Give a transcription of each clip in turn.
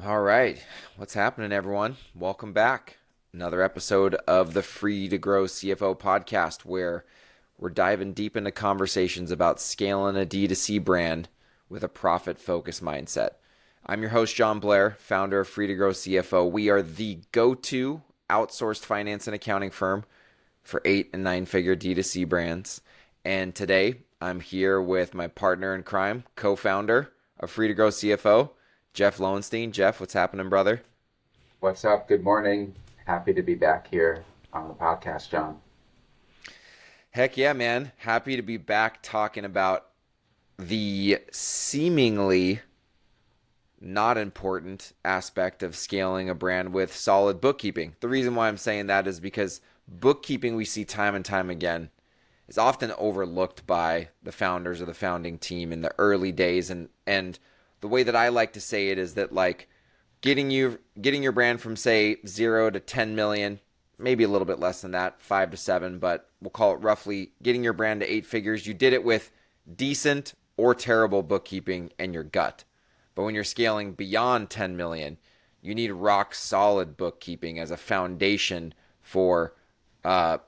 All right. What's happening, everyone? Welcome back. Another episode of the Free to Grow CFO podcast where we're diving deep into conversations about scaling a D2C brand with a profit focused mindset. I'm your host, Jon Blair, founder of Free to Grow CFO. We are the go to outsourced finance and accounting firm for 8 and 9 figure D2C brands. And today I'm here with my partner in crime, co founder of Free to Grow CFO, Jeff Lowenstein. Jeff, what's happening, brother? What's up? Good morning. Happy to be back here on the podcast, John. Heck yeah, man. Happy to be back talking about the seemingly not important aspect of scaling a brand with solid bookkeeping. The reason why I'm saying that is because bookkeeping, we see time and time again, is often overlooked by the founders or the founding team in the early days. And the way that I like to say it is that, like, getting your brand from, say, 0 to 10 million, maybe a little bit less than that, 5 to 7, but we'll call it roughly getting your brand to 8 figures. You did it with decent or terrible bookkeeping and your gut. But when you're scaling beyond 10 million, you need rock solid bookkeeping as a foundation for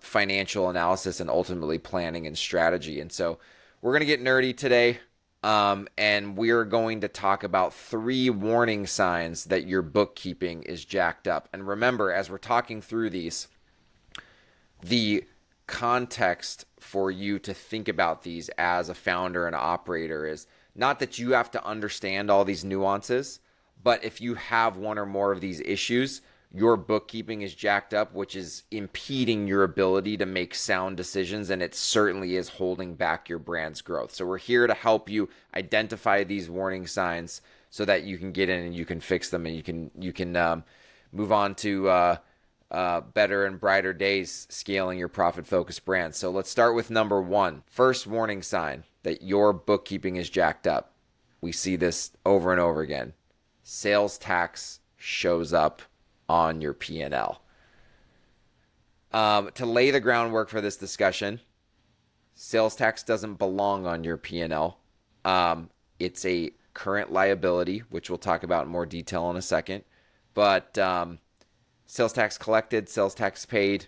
financial analysis and ultimately planning and strategy. And so we're going to get nerdy today. And we're going to talk about 3 warning signs that your bookkeeping is jacked up. And remember, as we're talking through these, the context for you to think about these as a founder and operator is not that you have to understand all these nuances, but if you have one or more of these issues, your bookkeeping is jacked up, which is impeding your ability to make sound decisions, and it certainly is holding back your brand's growth. So we're here to help you identify these warning signs so that you can get in and you can fix them, and you can move on to better and brighter days scaling your profit focused brand. So let's start with number 1. First warning sign that your bookkeeping is jacked up. We see this over and over again. Sales tax shows up on your P&L. To lay the groundwork for this discussion, sales tax doesn't belong on your P&L. It's a current liability, which we'll talk about in more detail in a second. But sales tax collected, sales tax paid,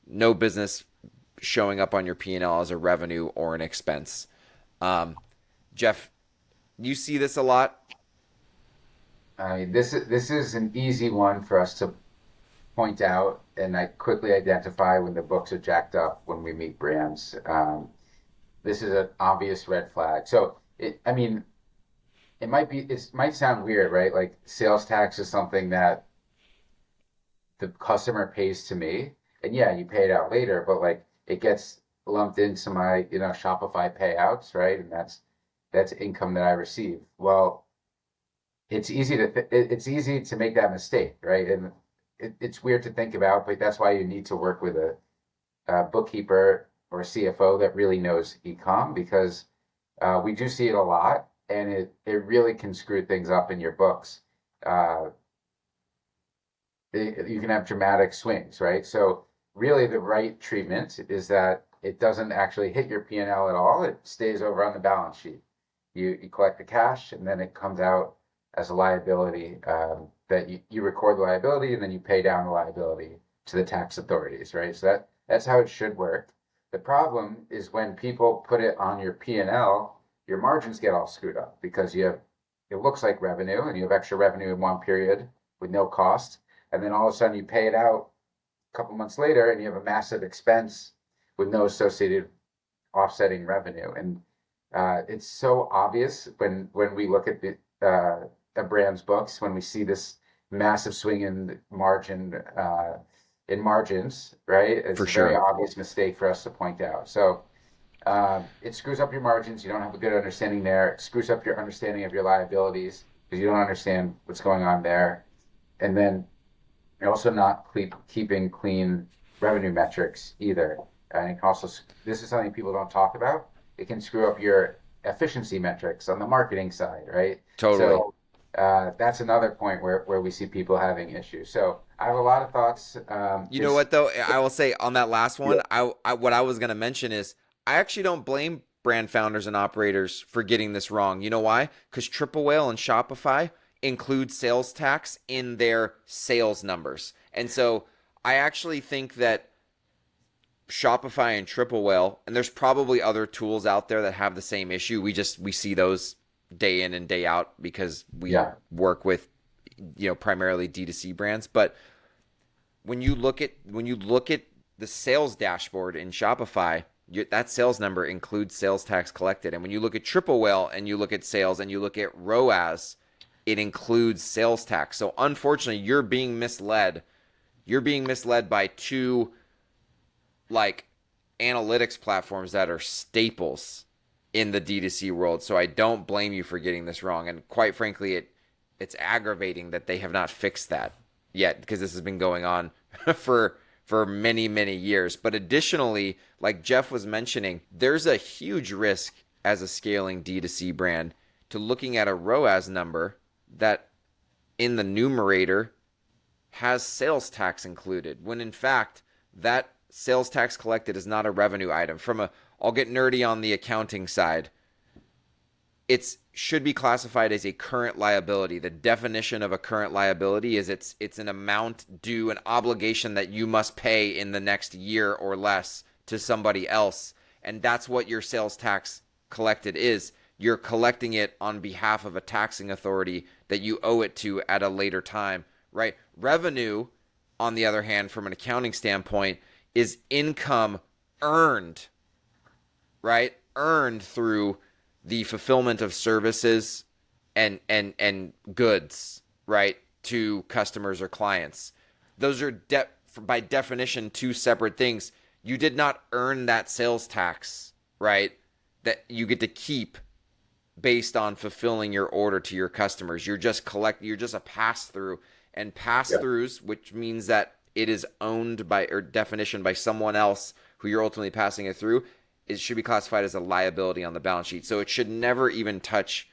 no business showing up on your P&L as a revenue or an expense. Jeff, you see this a lot? I mean, this is an easy one for us to point out, and I quickly identify when the books are jacked up when we meet brands. This is an obvious red flag. So I mean, it might sound weird, right? Like sales tax is something that the customer pays to me, and yeah, you pay it out later, but like it gets lumped into my, Shopify payouts, right? And that's income that I receive. Well, it's easy to make that mistake, right? And it's weird to think about, but that's why you need to work with a bookkeeper or a CFO that really knows ecom, because we do see it a lot, and it really can screw things up in your books. Uh, you can have dramatic swings, right? So really the right treatment is that it doesn't actually hit your P&L at all. It stays over on the balance sheet. You collect the cash, and then it comes out as a liability, that you record the liability and then you pay down the liability to the tax authorities, right? So that's how it should work. The problem is when people put it on your P&L, your margins get all screwed up because it looks like revenue, and you have extra revenue in one period with no cost, and then all of a sudden you pay it out a couple months later and you have a massive expense with no associated offsetting revenue. And it's so obvious when we look at a brand's books, when we see this massive swing in margins, right? It's For a very sure. obvious mistake for us to point out. So it screws up your margins. You don't have a good understanding there. It screws up your understanding of your liabilities because you don't understand what's going on there. And then you're also not keeping clean revenue metrics either. And it can also, this is something people don't talk about. It can screw up your efficiency metrics on the marketing side, right? Totally. So that's another point where we see people having issues. So I have a lot of thoughts. You know what though? I will say on that last one, what I was gonna mention is I actually don't blame brand founders and operators for getting this wrong. You know why? Because Triple Whale and Shopify include sales tax in their sales numbers. And so I actually think that Shopify and Triple Whale, and there's probably other tools out there that have the same issue. We see those day in and day out because we Yeah. work with primarily D2C brands. But when you look at the sales dashboard in Shopify, that sales number includes sales tax collected. And when you look at Triple Whale and you look at sales and you look at ROAS, it includes sales tax. So unfortunately, you're being misled. You're being misled by two like analytics platforms that are staples in the D2C world. So I don't blame you for getting this wrong. And quite frankly, it's aggravating that they have not fixed that yet, because this has been going on for many, many years. But additionally, like Jeff was mentioning, there's a huge risk as a scaling D2C brand to looking at a ROAS number that in the numerator has sales tax included, when in fact that sales tax collected is not a revenue item. I'll get nerdy on the accounting side. It should be classified as a current liability. The definition of a current liability is it's an amount due, an obligation that you must pay in the next year or less to somebody else. And that's what your sales tax collected is. You're collecting it on behalf of a taxing authority that you owe it to at a later time, right? Revenue, on the other hand, from an accounting standpoint, is income earned, right? Earned through the fulfillment of services and goods, right, to customers or clients. Those are by definition two separate things. You did not earn that sales tax, right, that you get to keep based on fulfilling your order to your customers. You're just a pass through, and pass throughs, which means that it is owned by, or definition, by someone else who you're ultimately passing it through. It should be classified as a liability on the balance sheet. So it should never even touch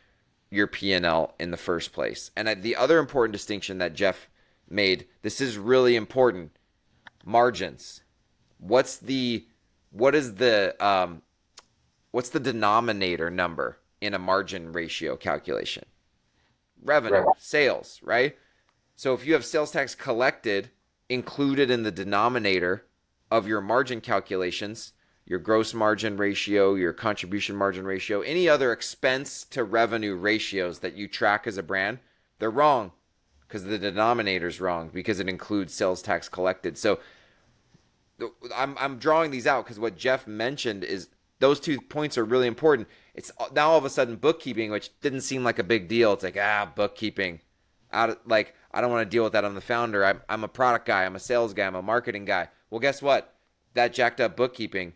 your P&L in the first place. And the other important distinction that Jeff made, this is really important, margins. What's the denominator number in a margin ratio calculation? Revenue, sales, right? So if you have sales tax collected included in the denominator of your margin calculations, your gross margin ratio, your contribution margin ratio, any other expense to revenue ratios that you track as a brand, they're wrong because the denominator's wrong, because it includes sales tax collected. So I'm drawing these out because what Jeff mentioned is those 2 points are really important. It's now all of a sudden bookkeeping, which didn't seem like a big deal. It's like, bookkeeping. I don't want to deal with that. I'm the founder. I'm a product guy. I'm a sales guy. I'm a marketing guy. Well, guess what? That jacked up bookkeeping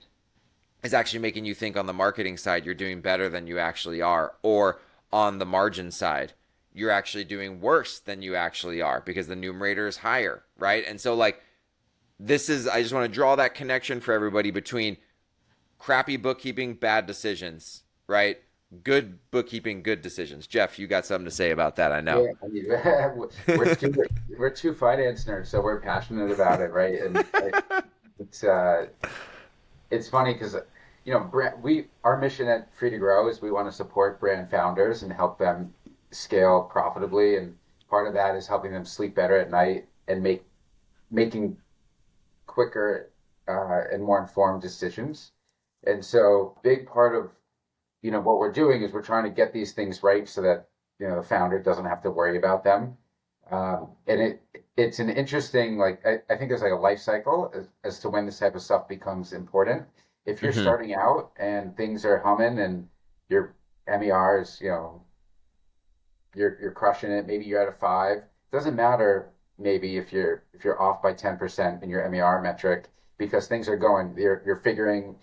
is actually making you think on the marketing side you're doing better than you actually are, or on the margin side you're actually doing worse than you actually are because the numerator is higher, right? And so I just want to draw that connection for everybody between crappy bookkeeping, bad decisions, right? Good bookkeeping, good decisions. Jeff, you got something to say about that, I know. Yeah, I mean, we're two finance nerds, so we're passionate about it, right? And it's funny because our mission at Free to Grow is we want to support brand founders and help them scale profitably, and part of that is helping them sleep better at night and making quicker and more informed decisions. And so, big part of what we're doing is we're trying to get these things right so that the founder doesn't have to worry about them. And it's an interesting, I think there's a life cycle as to when this type of stuff becomes important. If you're starting out and things are humming and your MER is, you're crushing it, maybe you're at a 5. It doesn't matter maybe if you're off by 10% in your MER metric, because things are going, you're figuring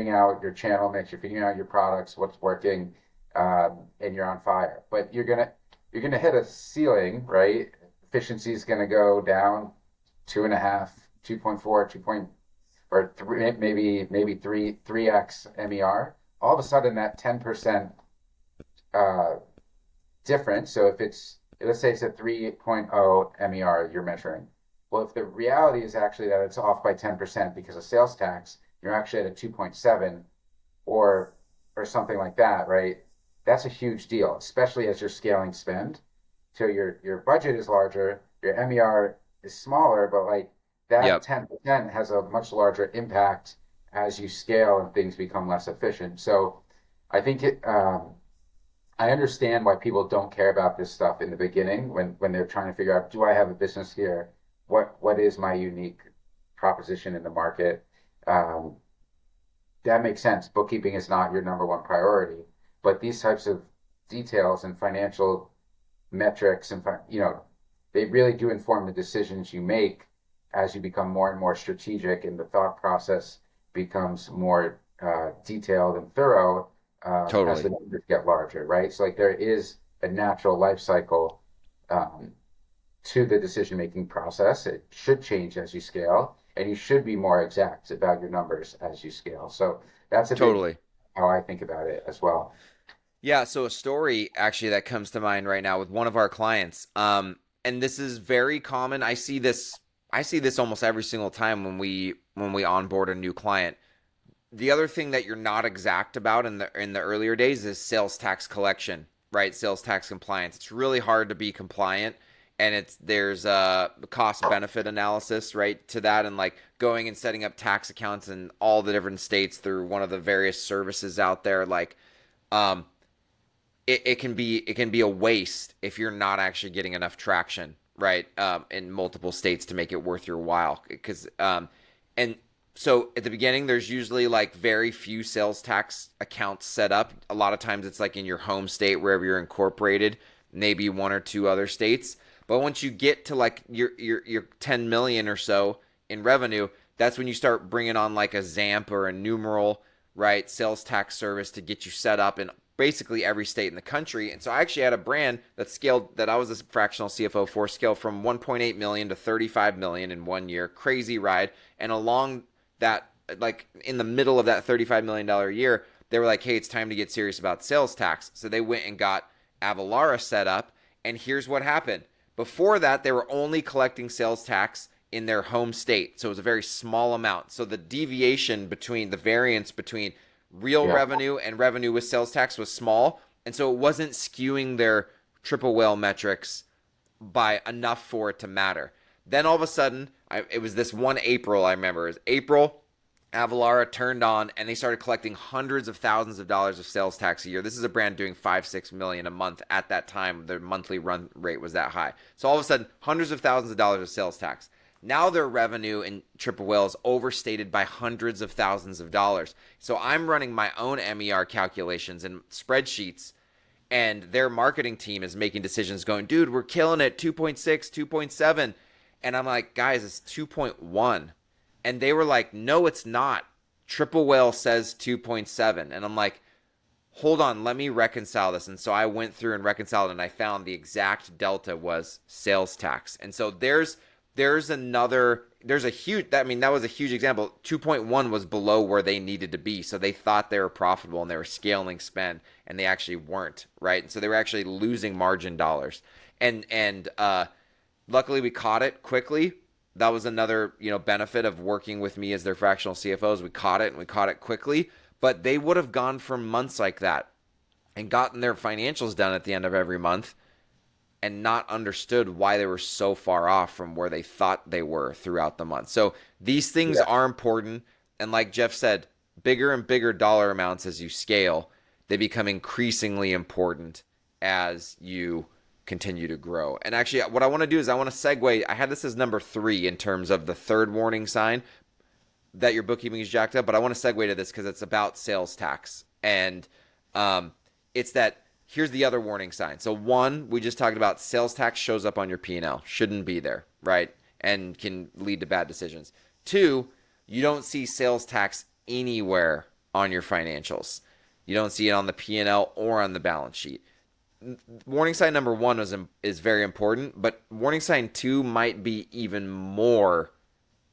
out your channel mix, you're figuring out your products, what's working, and you're on fire. But you're gonna hit a ceiling, right? Efficiency is gonna go down 2.5, 2.4, 2. Or 3, maybe 3x MER. All of a sudden, that 10% difference. So let's say it's a 3.0 MER you're measuring. Well, if the reality is actually that it's off by 10% because of sales tax, you're actually at a 2.7 or something like that, right? That's a huge deal, especially as you're scaling spend. So your budget is larger, your MER is smaller, but like that Yep. 10% has a much larger impact as you scale and things become less efficient. So I think I understand why people don't care about this stuff in the beginning when they're trying to figure out, do I have a business here? What is my unique proposition in the market? Um, that makes sense. Bookkeeping is not your number one priority, but these types of details and financial metrics and they really do inform the decisions you make as you become more and more strategic and the thought process becomes more detailed and thorough as Totally. the numbers get larger, right? So like there is a natural life cycle um, to the decision making process. It should change as you scale, and you should be more exact about your numbers as you scale. So that's a big Totally. how I think about it as well. Yeah, so a story actually that comes to mind right now with one of our clients. And this is very common. I see this almost every single time when we onboard a new client. The other thing that you're not exact about in the earlier days is sales tax collection, right? Sales tax compliance. It's really hard to be compliant, and there's a cost benefit analysis, right, to that, and like going and setting up tax accounts in all the different states through one of the various services out there. Like, um, it can be a waste if you're not actually getting enough traction, right, in multiple states to make it worth your while. Because and so at the beginning, there's usually like very few sales tax accounts set up. A lot of times, it's like in your home state wherever you're incorporated, maybe one or two other states. But once you get to like your 10 million or so in revenue, that's when you start bringing on like a ZAMP or a numeral, right, sales tax service to get you set up in basically every state in the country. And so I actually had a brand that scaled, that I was a fractional CFO for, scale from 1.8 million to 35 million in 1 year. Crazy ride. And along that, like in the middle of that $35 million year, they were like, hey, it's time to get serious about sales tax. So they went and got Avalara set up. And here's what happened. Before that, they were only collecting sales tax in their home state. So it was a very small amount. So the variance between real Yeah. revenue and revenue with sales tax was small. And so it wasn't skewing their triple whale metrics by enough for it to matter. Then all of a sudden, it was this one April, I remember. It was April, Avalara turned on and they started collecting hundreds of thousands of dollars of sales tax a year. This is a brand doing 5-6 million a month at that time. Their monthly run rate was that high. So all of a sudden, hundreds of thousands of dollars of sales tax. Now their revenue in triple whale is overstated by hundreds of thousands of dollars. So I'm running my own MER calculations and spreadsheets, and their marketing team is making decisions going, dude, we're killing it, 2.6, 2.7. And I'm like, guys, it's 2.1. And they were like, no, it's not. Triple whale says 2.7. And I'm like, hold on, let me reconcile this. And so I went through and reconciled, and I found the exact delta was sales tax. And so there's a huge, I mean, that was a huge example. 2.1 was below where they needed to be. So they thought they were profitable and they were scaling spend, and they actually weren't, right? And so they were actually losing margin dollars. And luckily we caught it quickly. That was another, benefit of working with me as their fractional CFOs. We caught it, and we caught it quickly. But they would have gone for months like that and gotten their financials done at the end of every month and not understood why they were so far off from where they thought they were throughout the month. So these things Yeah. are important. And like Jeff said, bigger and bigger dollar amounts as you scale, they become increasingly important as you continue to grow. And actually, what I want to do is I want to segue. I had this as number 3 in terms of the third warning sign that your bookkeeping is jacked up, but I want to segue to this because it's about sales tax. And it's that here's the other warning sign. So one, we just talked about, sales tax shows up on your P&L, shouldn't be there, right? And can lead to bad decisions. 2, you don't see sales tax anywhere on your financials. You don't see it on the P&L or on the balance sheet. Warning sign number 1 is very important, but warning sign 2 might be even more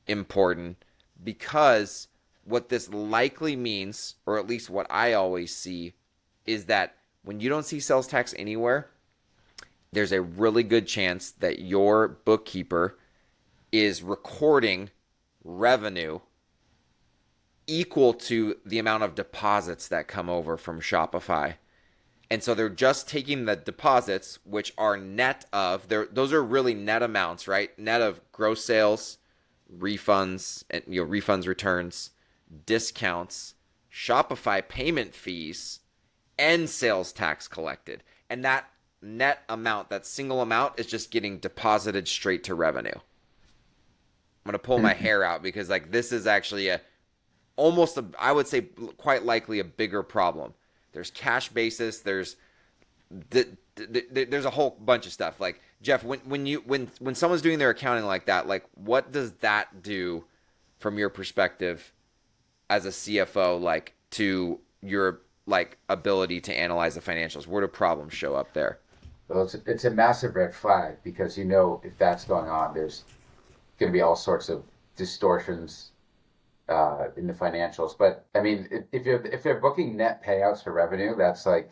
important, because what this likely means, or at least what I always see, is that when you don't see sales tax anywhere, there's a really good chance that your bookkeeper is recording revenue equal to the amount of deposits that come over from Shopify. And so they're just taking the deposits, which are net of, those are really net amounts, right? Net of gross sales, refunds, and refunds, returns, discounts, Shopify payment fees, and sales tax collected. And that net amount, that single amount, is just getting deposited straight to revenue. I'm gonna pull my hair out because like this is actually I would say quite likely a bigger problem. There's cash basis. There's a whole bunch of stuff. Like Jeff, when someone's doing their accounting like that, like what does that do from your perspective as a CFO, like to your like ability to analyze the financials? Where do problems show up there? Well, it's a massive red flag because if that's going on, there's going to be all sorts of distortions in the financials. But I mean, if they're booking net payouts for revenue, that's like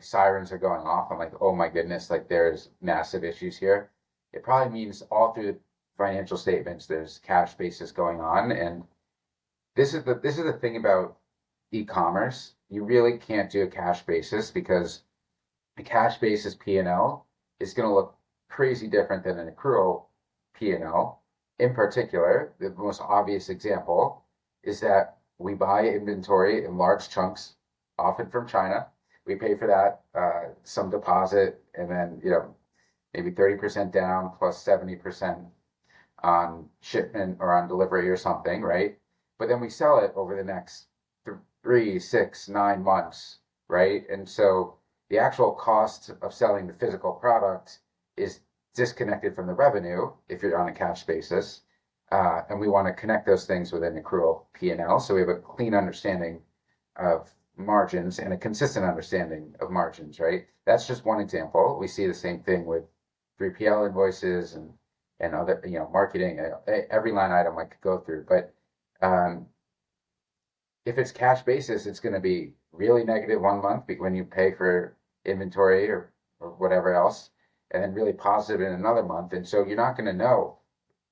sirens are going off. I'm like, oh my goodness, like there's massive issues here. It probably means all through the financial statements there's cash basis going on, and this is the thing about e-commerce. You really can't do a cash basis because a cash basis P&L is going to look crazy different than an accrual P&L. In particular, the most obvious example is that we buy inventory in large chunks, often from China. We pay for that, some deposit, and then, maybe 30% down plus 70% on shipment or on delivery or something, right? But then we sell it over the next 3, 6, 9 months, right? And so the actual cost of selling the physical product is disconnected from the revenue if you're on a cash basis. And we want to connect those things with an accrual P&L. So we have a clean understanding of margins and a consistent understanding of margins, right? That's just one example. We see the same thing with 3PL invoices and other, marketing, every line item I could go through. But if it's cash basis, it's going to be really negative 1 month when you pay for inventory or whatever else, and then really positive in another month. And so you're not going to know,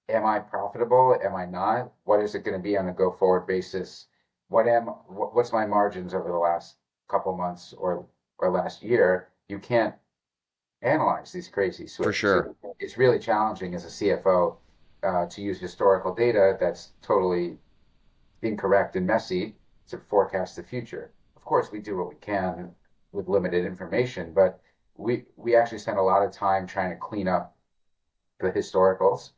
am I profitable? Am I not? What is it going to be on a go forward basis? What's my margins over the last couple months or last year? You can't analyze these crazy swings. For sure. It's really challenging as a CFO to use historical data that's totally incorrect and messy to forecast the future. Of course, we do what we can with limited information, but we actually spend a lot of time trying to clean up the historicals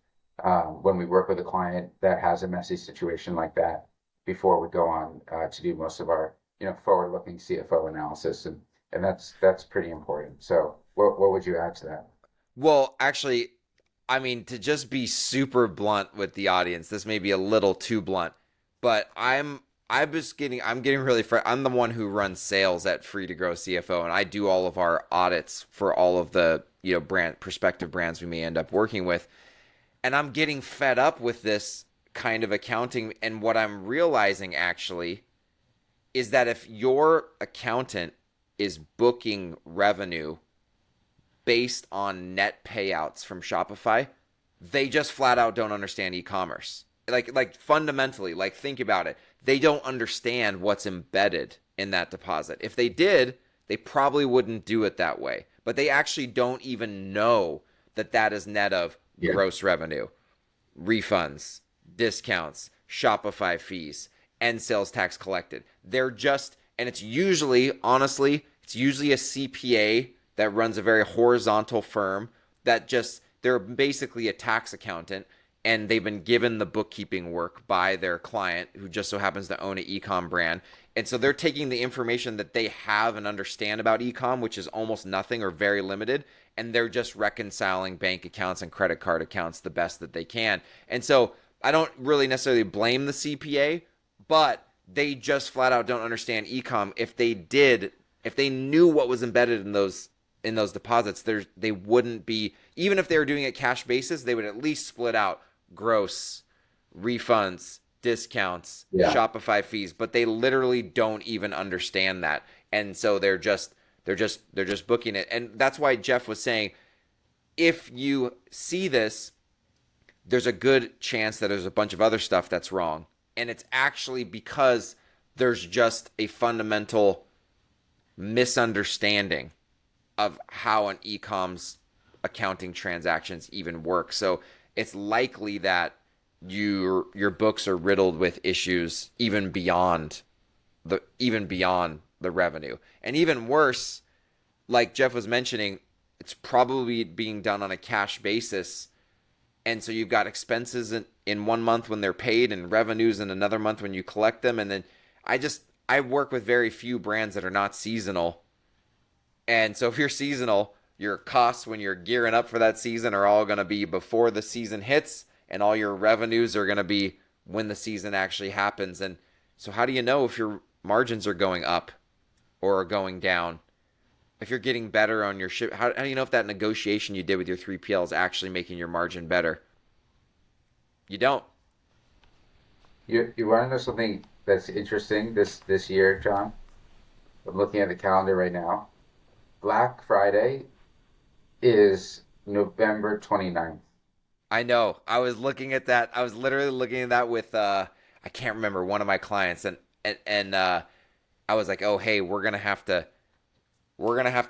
when we work with a client that has a messy situation like that before we go on to do most of our forward-looking CFO analysis, and that's pretty important. So what would you add to that? Well, actually, I mean, to just be super blunt with the audience, this may be a little too blunt, but I'm getting really I'm the one who runs sales at Free to Grow CFO, and I do all of our audits for all of the prospective brands we may end up working with, and I'm getting fed up with this kind of accounting. And what I'm realizing actually is that if your accountant is booking revenue based on net payouts from Shopify, they just flat out don't understand e-commerce. Like fundamentally, like think about it. They don't understand what's embedded in that deposit. If they did, they probably wouldn't do it that way. But they actually don't even know that that is net of gross revenue, refunds, discounts, Shopify fees, and sales tax collected. They're just, and it's usually, honestly, it's usually a CPA that runs a very horizontal firm that just, they're basically a tax accountant, and they've been given the bookkeeping work by their client who just so happens to own an e-com brand. And so they're taking the information that they have and understand about e-com, which is almost nothing or very limited, and they're just reconciling bank accounts and credit card accounts the best that they can. And so I don't really necessarily blame the CPA, but they just flat out don't understand e-com. If they knew what was embedded in those deposits, they wouldn't be, even if they were doing it cash basis, they would at least split out gross, refunds, discounts, Shopify fees, but they literally don't even understand that. And so they're just booking it. And that's why Jeff was saying, if you see this, there's a good chance that there's a bunch of other stuff that's wrong. And it's actually because there's just a fundamental misunderstanding of how an e-com's accounting transactions even work. So it's likely that your books are riddled with issues even beyond the revenue. And even worse, like Jeff was mentioning, it's probably being done on a cash basis. And so you've got expenses in 1 month when they're paid and revenues in another month when you collect them. And then I work with very few brands that are not seasonal. And so if you're seasonal, your costs when you're gearing up for that season are all going to be before the season hits, and all your revenues are going to be when the season actually happens. And so how do you know if your margins are going up or are going down? If you're getting better on your ship, how do you know if that negotiation you did with your 3PL is actually making your margin better? You don't. You want to know something that's interesting this year, John? I'm looking at the calendar right now. Black Friday is November 29th. I know. I was looking at that. I was literally looking at that with I can't remember one of my clients, and I was like, "Oh, hey, we're gonna have to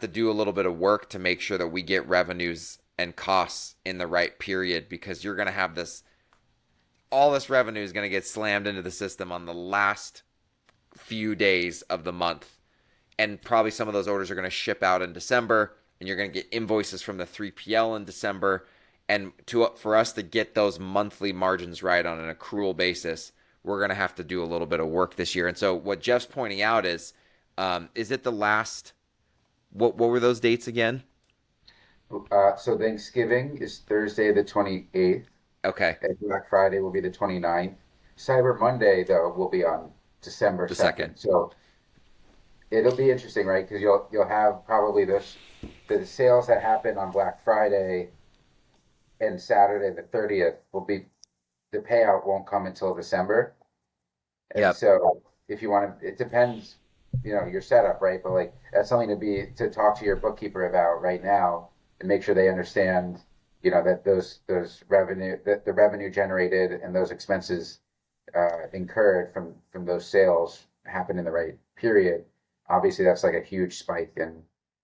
do a little bit of work to make sure that we get revenues and costs in the right period, because you're gonna have all this revenue is gonna get slammed into the system on the last few days of the month, and probably some of those orders are gonna ship out in December, and you're gonna get invoices from the 3PL in December, and for us to get those monthly margins right on an accrual basis, we're gonna have to do a little bit of work this year. And so what Jeff's pointing out is it the last? What were those dates again? So Thanksgiving is Thursday the 28th, Okay, and Black Friday will be the 29th. Cyber Monday, though, will be on December the second. 2nd. So it'll be interesting, right? Because you'll have probably the sales that happen on Black Friday and Saturday the 30th will be the payout won't come until December. And Yep. so if you want to, it depends, your setup, right? But like that's something to talk to your bookkeeper about right now and make sure they understand, that those revenue that the revenue generated and those expenses incurred from those sales happen in the right period. Obviously, that's like a huge spike in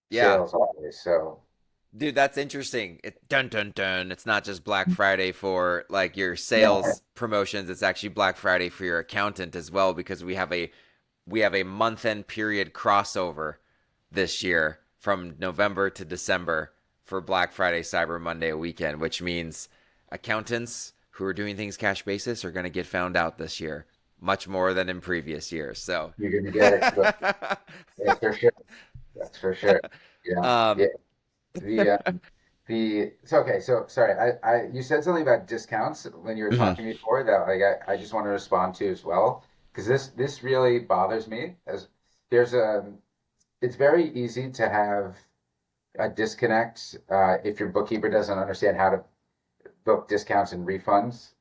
Yeah. sales always. So Dude, that's interesting. Dun dun dun. It's not just Black Friday for like your yeah, sales promotions. It's actually Black Friday for your accountant as well, because we have a month end period crossover this year from November to December for Black Friday, Cyber Monday weekend, which means accountants who are doing things cash basis are going to get found out this year much more than in previous years. So, you're gonna get it. That's for sure. That's for sure. Yeah, um, yeah. The it's okay. So sorry, you said something about discounts when you were mhm. talking before that like I just want to respond to as well because this really bothers me as there's a it's very easy to have a disconnect if your bookkeeper doesn't understand how to book discounts and refunds.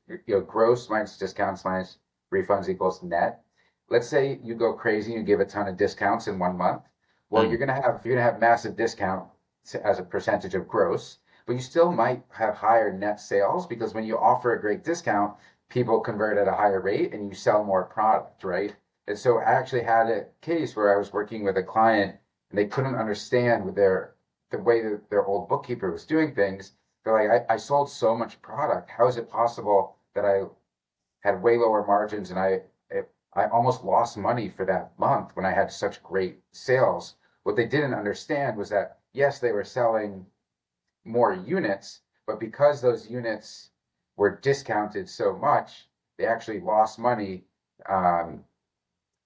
Gross minus discounts minus refunds equals net. Let's say you go crazy and you give a ton of discounts in 1 month. Well, Mm. you're gonna have massive discount as a percentage of gross, but you still might have higher net sales because when you offer a great discount, people convert at a higher rate and you sell more product, right? And so I actually had a case where I was working with a client and they couldn't understand with the way that their old bookkeeper was doing things. They're like, I sold so much product. How is it possible that I had way lower margins and I almost lost money for that month when I had such great sales? What they didn't understand was that yes, they were selling more units, but because those units were discounted so much, they actually lost money um,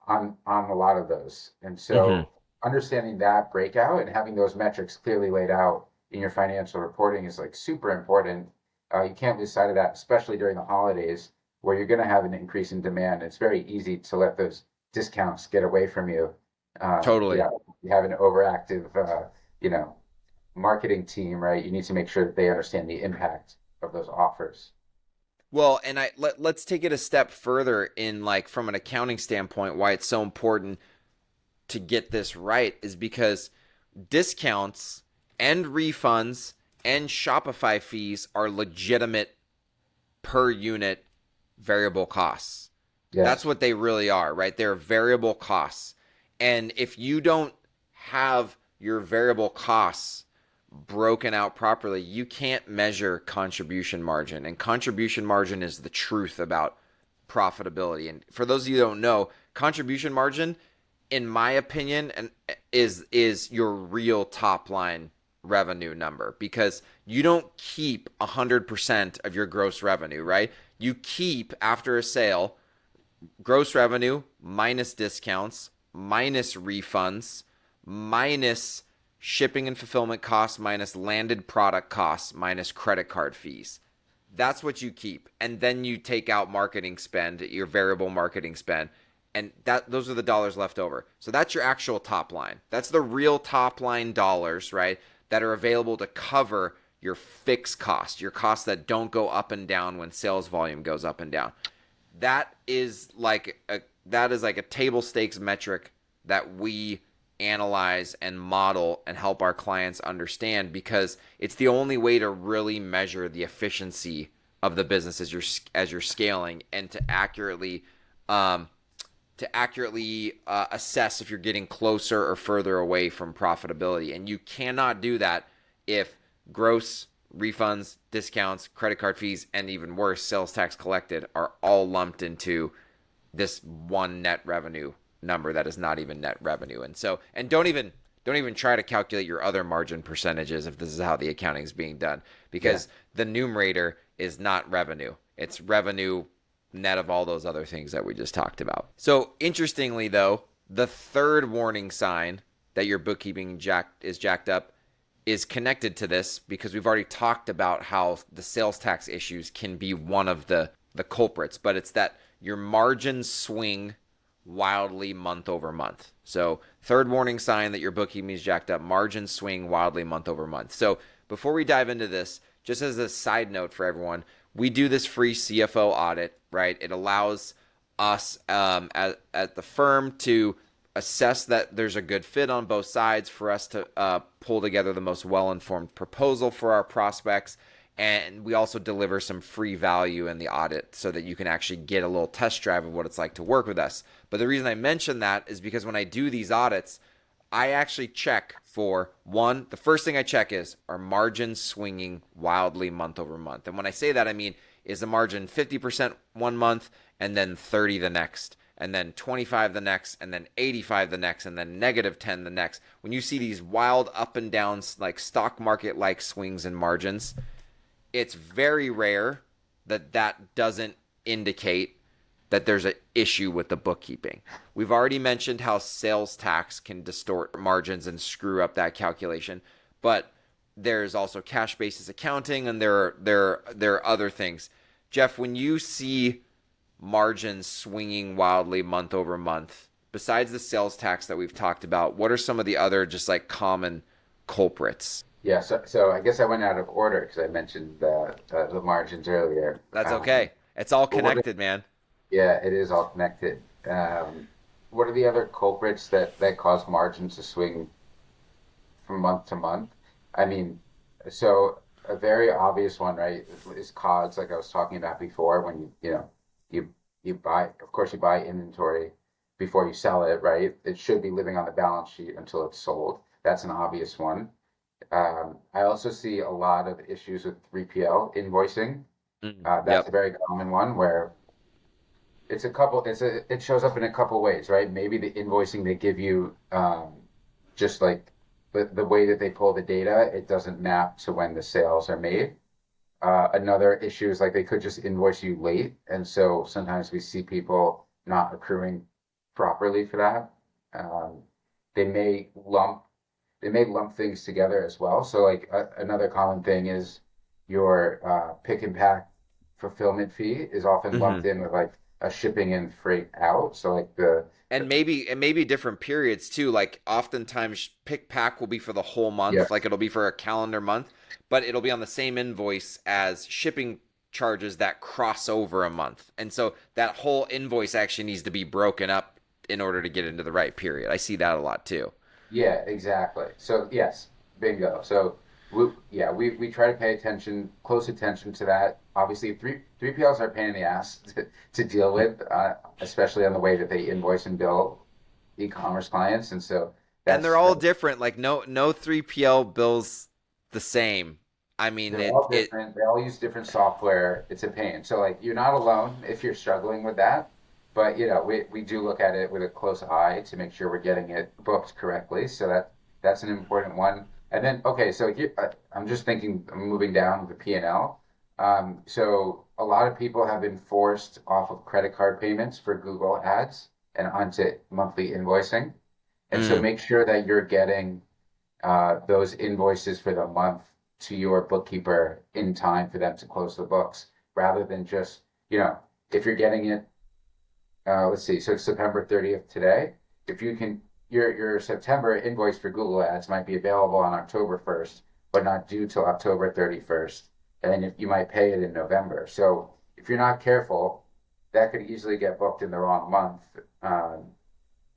on a lot of those. And Mhm. so understanding that breakout and having those metrics clearly laid out in your financial reporting is like super important. You can't lose sight of that, especially during the holidays where you're going to have an increase in demand. It's very easy to let those discounts get away from you. Totally. You have an overactive, you know, marketing team, right? You need to make sure that they understand the impact of those offers. Well, and let's take it a step further in like from an accounting standpoint, why it's so important to get this right is because discounts and refunds and Shopify fees are legitimate per unit variable costs. That's Yes. what they really are, right? They're variable costs. And if you don't have your variable costs broken out properly, you can't measure contribution margin. And contribution margin is the truth about profitability. And for those of you who don't know, contribution margin, in my opinion, and is your real top line revenue number, because you don't keep 100% of your gross revenue, right? You keep, after a sale, gross revenue minus discounts, minus refunds, minus shipping and fulfillment costs, minus landed product costs, minus credit card fees. That's what you keep. And then you take out marketing spend, your variable marketing spend, and those are the dollars left over. So that's your actual top line. That's the real top line dollars, right, that are available to cover your fixed costs, your costs that don't go up and down when sales volume goes up and down. That is like a table stakes metric that we analyze and model and help our clients understand, because it's the only way to really measure the efficiency of the business as you're scaling, and to accurately assess if you're getting closer or further away from profitability. And you cannot do that if gross, refunds, discounts, credit card fees, and even worse, sales tax collected are all lumped into this one net revenue number that is not even net revenue. And don't even try to calculate your other margin percentages if this is how the accounting is being done, because the numerator is not revenue. It's revenue net of all those other things that we just talked about. So interestingly though, the third warning sign that your bookkeeping is jacked up is connected to this, because we've already talked about how the sales tax issues can be one of the culprits, but it's that your margins swing wildly month over month. So third warning sign that your bookkeeping is jacked up: margins swing wildly month over month. So before we dive into this, just as a side note for everyone, we do this free CFO audit, right? It allows us at the firm to assess that there's a good fit on both sides, for us to pull together the most well-informed proposal for our prospects. And we also deliver some free value in the audit so that you can actually get a little test drive of what it's like to work with us. But the reason I mention that is because when I do these audits, I actually check for one, the first thing I check is, are margins swinging wildly month over month? And when I say that, I mean, is the margin 50% one month and then 30 the next, and then 25 the next, and then 85 the next, and then negative 10 the next? When you see these wild up and downs, like stock market like swings in margins, it's very rare that doesn't indicate that there's an issue with the bookkeeping. We've already mentioned how sales tax can distort margins and screw up that calculation, but there's also cash basis accounting, and there are other things. Jeff, when you see margins swinging wildly month over month, besides the sales tax that we've talked about, what are some of the other just like common culprits? Yeah, so I guess I went out of order because I mentioned the margins earlier. That's okay. It's all connected, man. Yeah, it is all connected. What are the other culprits that cause margins to swing from month to month? I mean, so a very obvious one, right, is COGS, like I was talking about before. When you buy, of course, you buy inventory before you sell it, right? It should be living on the balance sheet until it's sold. That's an obvious one. I also see a lot of issues with 3PL invoicing. That's a very common one, where it shows up in a couple ways, right? Maybe the invoicing they give you, just like the way that they pull the data, it doesn't map to when the sales are made. Another issue is like they could just invoice you late, and so sometimes we see people not accruing properly for that. They may lump things together as well. So like another common thing is your pick and pack fulfillment fee is often lumped in with like a shipping and freight out. So like and maybe different periods too. Like oftentimes pick pack will be for the whole month, yes. like it'll be for a calendar month, but it'll be on the same invoice as shipping charges that cross over a month. And so that whole invoice actually needs to be broken up in order to get into the right period. I see that a lot too. Yeah, exactly. So yes, bingo. So we try to pay close attention to that. Obviously, 3PLs are a pain in the ass to deal with, especially on the way that they invoice and bill e-commerce clients. And so And they're That's all different. Like no 3PL bills the same. I mean They're all it different. They all use different software. It's a pain. So like you're not alone if you're struggling with that. But we do look at it with a close eye to make sure we're getting it booked correctly. So that's an important one. And then okay, so here I'm just thinking, I'm moving down the P&L. So a lot of people have been forced off of credit card payments for Google Ads and onto monthly invoicing. And so mm, make sure that you're getting those invoices for the month to your bookkeeper in time for them to close the books, rather than just, if you're getting it, let's see, so it's September 30th today. If you can, your September invoice for Google Ads might be available on October 1st, but not due till October 31st. And then you might pay it in November. So if you're not careful, that could easily get booked in the wrong month.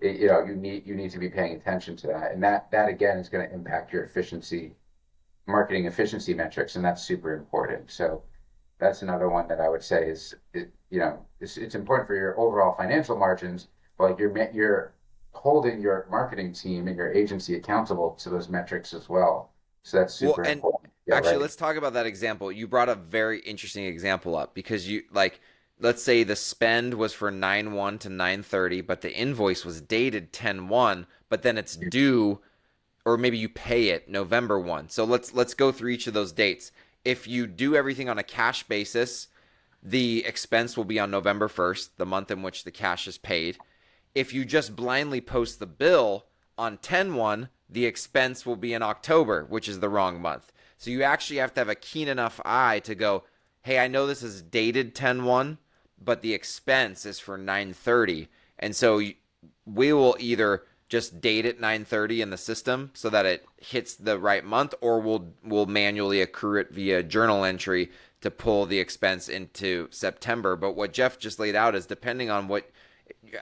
You need to be paying attention to that, and that again is going to impact your marketing efficiency metrics, and that's super important. So that's another one that I would say it's important for your overall financial margins, but like you're holding your marketing team and your agency accountable to those metrics as well. So that's well, super and important. Yeah, actually, right. let's talk about that example. You brought a very interesting example up because you like, let's say the spend was for 9/1 to 9/30, but the invoice was dated 10/1, but then it's due, or maybe you pay it November 1. So let's go through each of those dates. If you do everything on a cash basis, the expense will be on November 1st, the month in which the cash is paid. If you just blindly post the bill on 10/1, the expense will be in October, which is the wrong month. So you actually have to have a keen enough eye to go, hey, I know this is dated 10/1, but the expense is for 9/30. And so we will either just date it 9/30 in the system so that it hits the right month, or we'll manually accrue it via journal entry to pull the expense into September. But what Jeff just laid out is depending on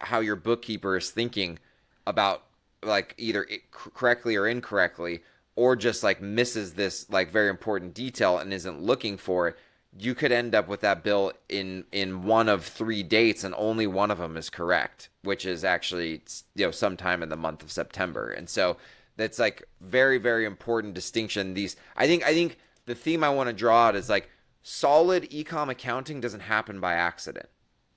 how your bookkeeper is thinking about, like either correctly or incorrectly, or just like misses this like very important detail and isn't looking for it, you could end up with that bill in one of three dates and only one of them is correct, which is actually sometime in the month of September. And so that's like very very important distinction. These I think the theme I want to draw out is like solid ecom accounting doesn't happen by accident.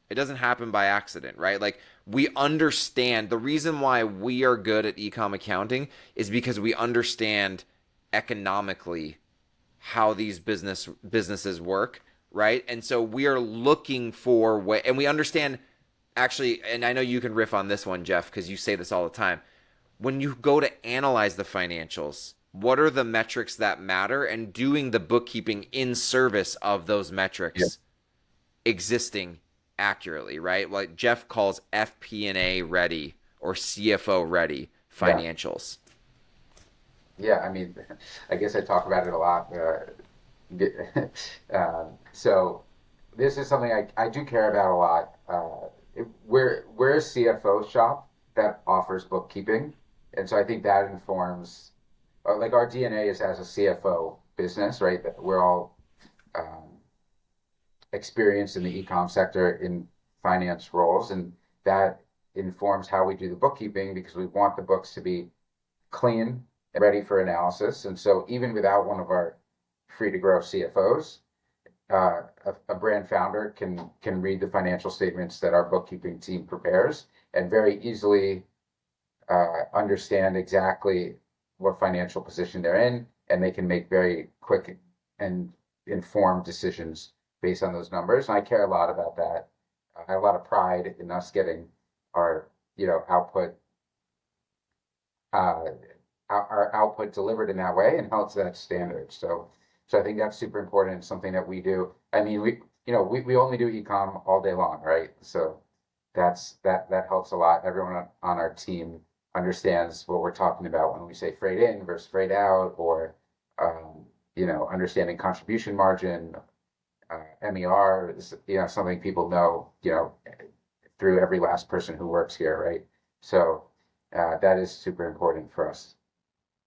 It doesn't happen by accident, right? Like we understand the reason why we are good at ecom accounting is because we understand economically how these businesses work, right? And so we are looking for and we understand actually, and I know you can riff on this one, Jeff, because you say this all the time. When you go to analyze the financials, what are the metrics that matter, and doing the bookkeeping in service of those Yeah. metrics existing accurately, right? Like Jeff calls FP&A ready or CFO ready Yeah. financials. Yeah. I mean, I guess I talk about it a lot. So this is something I do care about a lot. We're a CFO shop that offers bookkeeping, and so I think that informs, like our DNA is as a CFO business, right? That we're all um, experienced in the e-com sector in finance roles, and that informs how we do the bookkeeping because we want the books to be clean and ready for analysis. And so even without one of our free to grow CFOs, a brand founder can read the financial statements that our bookkeeping team prepares and very easily understand exactly what financial position they're in, and they can make very quick and informed decisions based on those numbers. And I care a lot about that. I have a lot of pride in us getting our output uh, our output delivered in that way and held to that standard. So I think that's super important. It's something that we do. I mean, we only do ecom all day long, right? So that helps a lot. Everyone on our team understands what we're talking about when we say freight in versus freight out, or understanding contribution margin, MER is something people know through every last person who works here, right? So that is super important for us.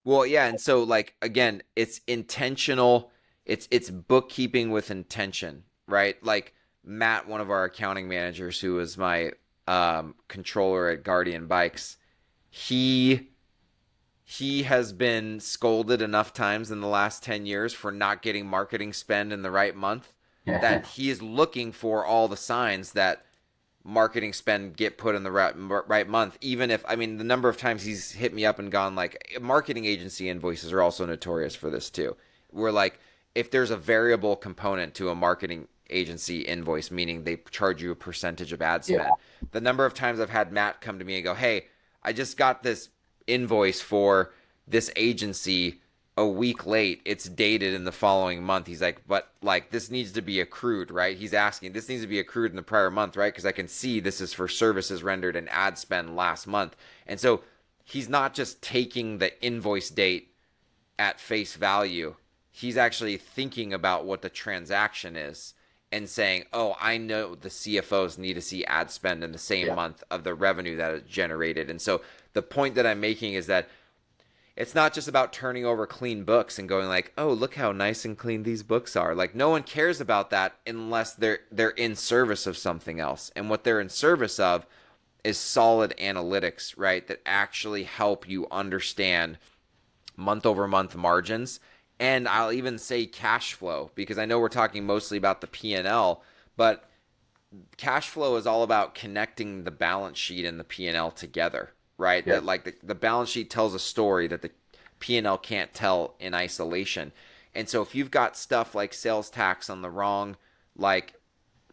Well, yeah, and so like again, it's intentional. It's bookkeeping with intention, right? Like Matt, one of our accounting managers, who was my controller at Guardian Bikes, he he has been scolded enough times in the last 10 years for not getting marketing spend in the right month Yeah. that he is looking for all the signs that marketing spend get put in the right month. Even if, I mean, the number of times he's hit me up and gone, like, marketing agency invoices are also notorious for this too. We're like, if there's a variable component to a marketing agency invoice, meaning they charge you a percentage of ad Yeah. spend, the number of times I've had Matt come to me and go, hey, I just got this invoice for this agency a week late. It's dated in the following month. He's like, but like this needs to be accrued, right? He's asking, this needs to be accrued in the prior month, right? Because I can see this is for services rendered and ad spend last month. And so he's not just taking the invoice date at face value. He's actually thinking about what the transaction is and saying, oh, I know the CFOs need to see ad spend in the same Yeah. month of the revenue that is generated. And so the point that I'm making is that it's not just about turning over clean books and going like, oh, look how nice and clean these books are. Like no one cares about that unless they're in service of something else. And what they're in service of is solid analytics, right? That actually help you understand month over month margins. And I'll even say cash flow, because I know we're talking mostly about the P&L, but cash flow is all about connecting the balance sheet and the P&L together, right? Yeah. That like the balance sheet tells a story that the P&L can't tell in isolation. And so if you've got stuff like sales tax on the wrong, like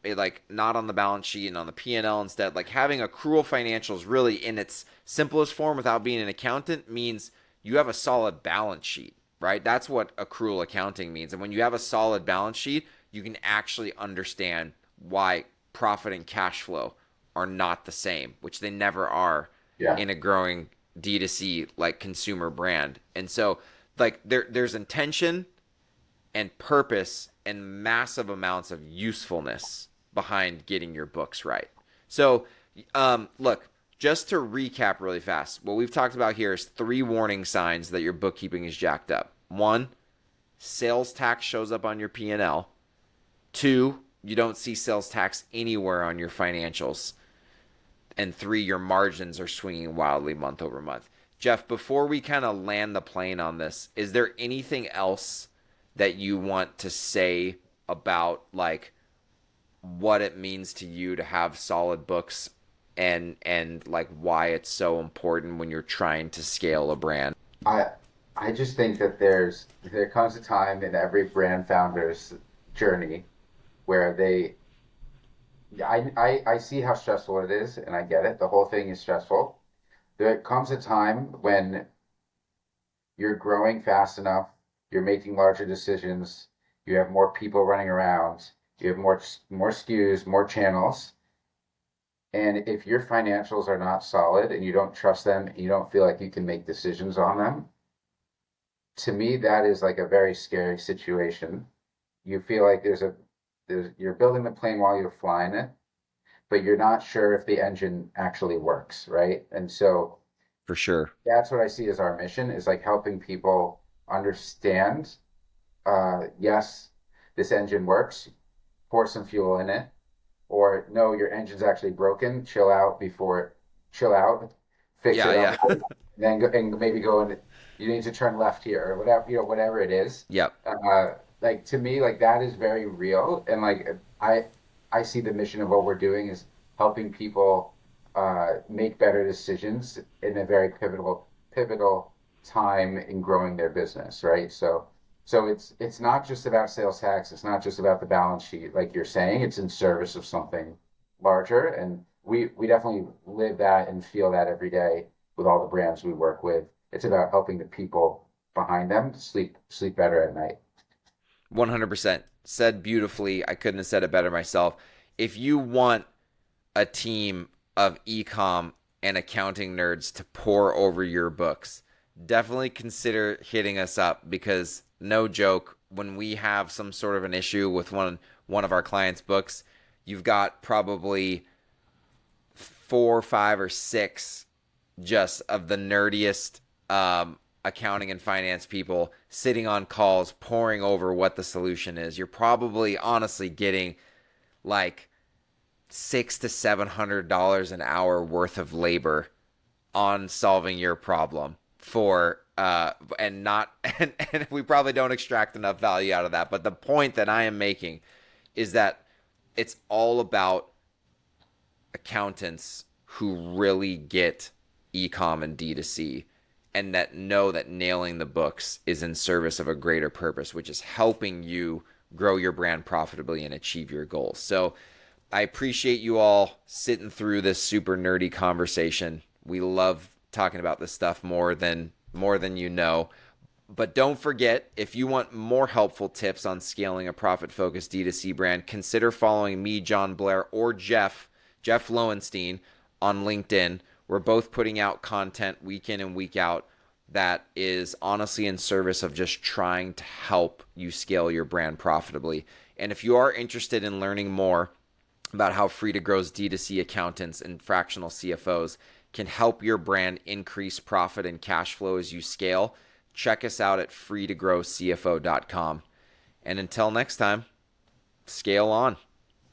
like not on the balance sheet and on the P&L instead, like having accrual financials really in its simplest form without being an accountant means you have a solid balance sheet, right? That's what accrual accounting means. And when you have a solid balance sheet, you can actually understand why profit and cash flow are not the same, which they never are Yeah. in a growing D2C like consumer brand. And so like there's intention and purpose and massive amounts of usefulness behind getting your books right. So, look, just to recap really fast, what we've talked about here is 3 warning signs that your bookkeeping is jacked up. 1, sales tax shows up on your P&L. 2, you don't see sales tax anywhere on your financials. And 3, your margins are swinging wildly month over month. Jeff, before we kind of land the plane on this, is there anything else that you want to say about like what it means to you to have solid books and like why it's so important when you're trying to scale a brand? I I just think that there comes a time in every brand founder's journey where I see how stressful it is and I get it. The whole thing is stressful. There comes a time when you're growing fast enough, you're making larger decisions, you have more people running around, you have more SKUs, more channels. And if your financials are not solid and you don't trust them, you don't feel like you can make decisions on them, to me that is like a very scary situation. You feel like you're building the plane while you're flying it, but you're not sure if the engine actually works, right? And so For sure. that's what I see as our mission is like helping people understand, yes, this engine works, pour some fuel in it, or no, your engine's actually broken, chill out, fix Yeah, it yeah. up, and then go, and maybe go and you need to turn left here or whatever, whatever it is. Yep. Like to me, like that is very real. And like I see the mission of what we're doing is helping people make better decisions in a very pivotal time in growing their business, right? So it's not just about sales tax, it's not just about the balance sheet, like you're saying, it's in service of something larger. And we definitely live that and feel that every day with all the brands we work with. It's about helping the people behind them sleep better at night. 100%. Said beautifully. I couldn't have said it better myself. If you want a team of ecom and accounting nerds to pour over your books, definitely consider hitting us up because no joke, when we have some sort of an issue with one of our clients' books, you've got probably 4, 5, or 6 just of the nerdiest accounting and finance people sitting on calls pouring over what the solution is. You're probably honestly getting like $600 to $700 an hour worth of labor on solving your problem for and not and we probably don't extract enough value out of that. But the point that I am making is that it's all about accountants who really get e-com and D2C and that know that nailing the books is in service of a greater purpose, which is helping you grow your brand profitably and achieve your goals. So I appreciate you all sitting through this super nerdy conversation. We love talking about this stuff more than you know. But don't forget, if you want more helpful tips on scaling a profit-focused D2C brand, consider following me, Jon Blair, or Jeff Lowenstein on LinkedIn. We're both putting out content week in and week out that is honestly in service of just trying to help you scale your brand profitably. And if you are interested in learning more about how Free to Grow's D2C accountants and fractional CFOs can help your brand increase profit and cash flow as you scale, check us out at freetogrowcfo.com. And until next time, scale on.